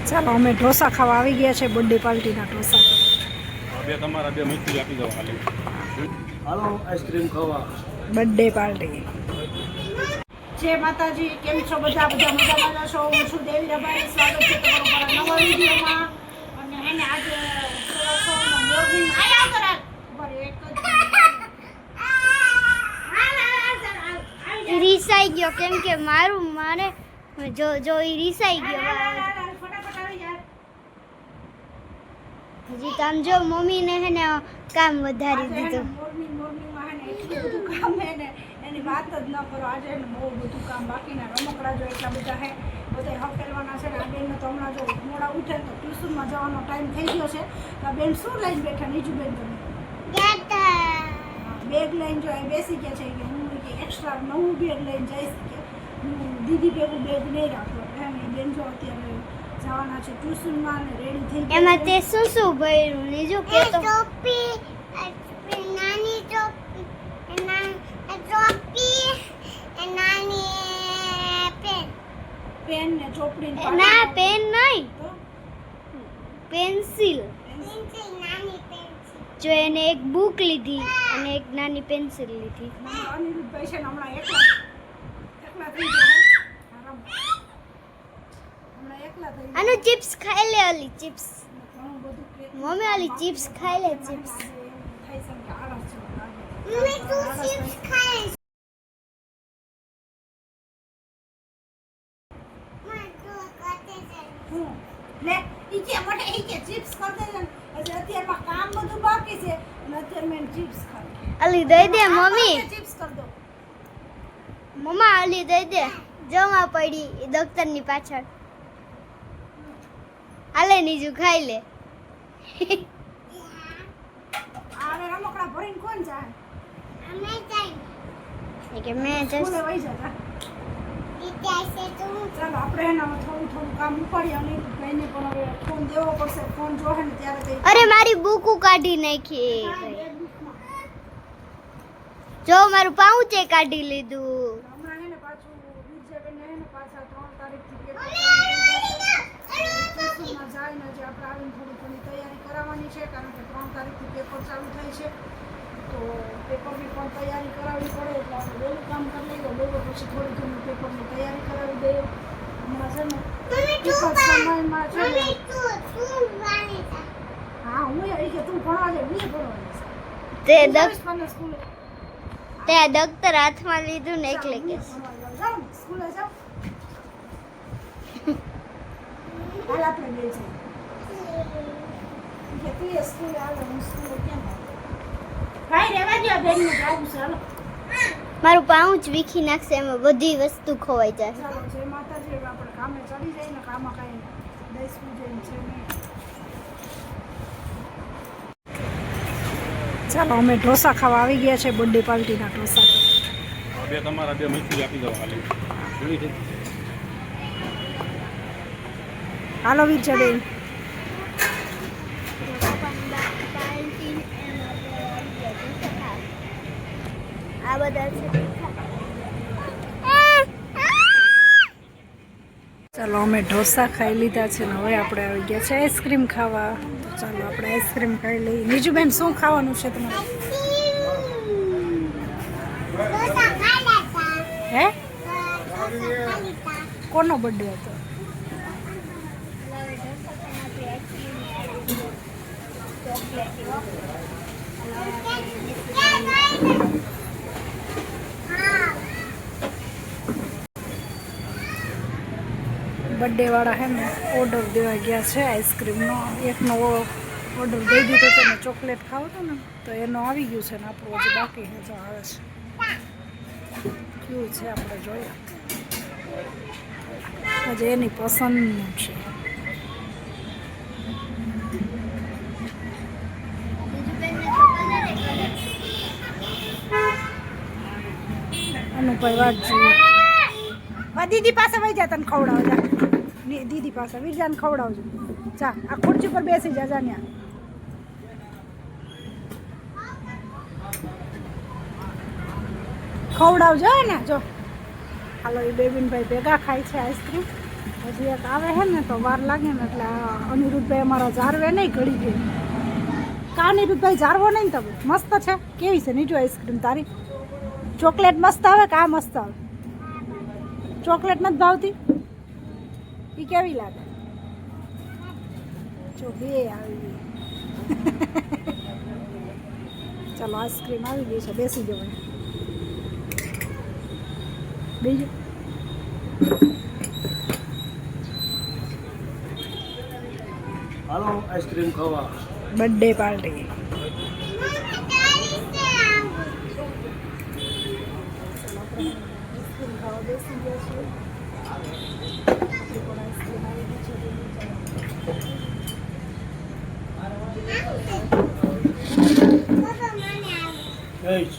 ચાલો અમે ઢોસા ખાવા આવી ગયા છે બર્થડે પાર્ટીના ઢોસા બે તમારા બે મૈત્રી આપી દો ખાલી હાલો આઈસ્ક્રીમ ખાવા બર્થડે પાર્ટી જય માતાજી કેમ છો બધા મજામાં છો હું છું દેવી રબારી સ્વાગત છે તમારું મારા નવા વિડીયોમાં અને એને આજે મોર્નિંગ આયા કરા પર એક જ રીસાઈ ગયો કેમ કે મારે જો રીસાઈ ગયો ફટાફટ આવી યાર હજી કામ જો મમ્મીને હે ને કામ વધારી દીધું મોર્નિંગમાં હે ને એટલું બધું કામ હે ને એની વાત જ ન કરો આજે એને બહુ બધું કામ બાકીના રમકડા જો એટલા બધા હે બધા હકેલવાના છે ને આ બેનને તો હમણાં જો મોડા ઉઠે તો ટ્યુશનમાં જવાનો ટાઈમ થઈ ગયો છે તો આ બેન શું લઈને બેઠા નીચું બેન તમે બેગ લઈને જો એ બેસી ગયા છે કે હું કે એક્સ્ટ્રા નવું બેગ લઈને જઈશ કે હું દીદી ભેગું બેગ નહીં રાખો એમ એ બેન જો અત્યારે જવાના છે ટ્યુશનમાં ને રેડી થઈ ગયા એમાં તે શું ભર્યું ને જો કે તો ટોપી નાની ટોપી નાની પેન ને ચોપડી ને ના પેન નહીં પેન્સિલ નાની પેન્સિલ જો એને એક બુક લીધી અને એક નાની પેન્સિલ લીધી અનિરુદ્ધભાઈ છે ને હમણાં એકલા થઈ ગયા હમણાં એકલા થઈ ગયા આનો ચિપ્સ ખાઈ લે ઓલી ચિપ્સ ઘણું બધું મમ્મી ઓલી ચિપ્સ ખાઈ લે ચિપ્સ થાય છે કે આળસ જેવું લાગે. મમ્મી તું ચિપ્સ ખાઈશ હું લે ઈ કે મને ઈ કે ચિપ્સ કર દે ને હજી અત્યારમાં કામ બધું બાકી છે અને અત્યારે મેં ચિપ્સ ખાવી ઓલી દઈ દે મમ્મી ચિપ્સ કર દો મમ્મા ઓલી દઈ દે જમા પડી એ દફતરની પાછળ હાલે નીજુ ખાઈ લે આને રમકડા ભરીને કોણ જાય અમે જાય કે મેં સ્કૂલે વહી જતા વિદ્યાસે તું ચાલો આપણે એનામાં થોડું કામ ઉપાડીએ અને ભાઈને પણ હવે ફોન દેવો પડશે ફોન જોહે ને ત્યારે તે અરે મારી બુકુ કાઢી નાખી જો મારું પાઉચે કાઢી લીધું હમણાં હે ને પાછું વિજયબેન હે ને પાછા 3 તારીખથી પેપર જાય ને જે આપણે આવીને થોડી ઘણી તૈયારી કરાવવાની છે કારણ કે 3 તારીખથી પેપર ચાલુ થાય છે તો પેપરની પણ તૈયારી કરાવવી પડે એટલે આપણે વહેલું કામ કરી લઈએ બપોર પછી થોડી ઘણી પેપરની તૈયારી કરાવી દઈએ હમણાં છે ને ટૂંક જ સમયમાં છે ને તું વાણી હા હું એ કે તું ભણવા જાય હું ભણવાની તે છે સ્કૂલે તે દફતર હાથમાં લીધું ને એટલે કે જાઓ સ્કૂલે જાઓ હાલ આપણે બે જઈએ કે તું એ સ્કૂલે આવે હું સ્કૂલે કેમ ભાઈ રહેવા દો બેનને જાવું છે હાલો મારું પાઉચ વીખી નાખશે એમાં બધી વસ્તુ ખોવાઈ જાય ચાલો જય માતાજી હવે આપણે કામે ચડી જઈએ ને કામમાં કાંઈ દઈશ પૂજન છે નહીં ચાલો અમે ઢોસા ખાવા આવી ગયા છે બર્થડે પાર્ટીના ઢોસા બે તમારા બે મૈત્રી આપી દો ખાલી જોઈ છે હાલો વિજયબેન આ બધા છે ચાલો અમે ઢોસા ખાઈ લીધા છે ને હવે આપણે આવી ગયા છે આઈસ્ક્રીમ ખાવા તો ચાલો આપણે આઈસ્ક્રીમ ખાઈ લઈએ નીજુબેન શું ખાવાનું છે તમારે હે કોનો બર્થડે હતો બર્થડે વાળા હે ને ઓર્ડર દેવા ગયા છે આઈસ્ક્રીમનો એકનો ઓર્ડર દઈ દીધો તો ને ચોકલેટ ખાવો હતો ને તો એનો આવી ગયું છે ને આપણું હજી બાકી છે જો આવે છે કેવું છે આપણે જોઈએ હજી એની પસંદનું છે અનુભાઈ વાત જોઈએ દીદી પાસે વહી જા તને ખવડાવ જા દીદી પાસે વિરજાને ખવડાવજો જા આ ખુરશી પર બેસી જા જા ત્યાં ખવડાવજો ને જો હાલો એ બેબીનભાઈ ભેગા ખાય છે આઈસ્ક્રીમ હજી એક આવે છે ને તો વાર લાગે ને એટલે આ અનિરુદ્ધભાઈ અમારા જારવે નહીં ઘડી ગઈ. કા અનિરુદ્ધભાઈ જારવો નહીં ને તમે મસ્ત છે. કેવી છે નીચો આઈસ્ક્રીમ તારી? ચોકલેટ મસ્ત આવે કે આ મસ્ત આવે? ચોકલેટ નથી ભાવતી? એ કેવી લાગે? જો બે આવી ગઈ. ચાલો આઈસ્ક્રીમ આવી ગઈ છે, બેસી જવાય. બીજું હાલો આઈસ્ક્રીમ ખાવા. Birthday party. મમ્મી તારી સે આવું. આઈસ્ક્રીમ ખાવા બેસી ગયા છીએ. આપણી પણ આઈસ્ક્રીમ આવી ગઈ છે. પપ્પા મને આવું. જઈશ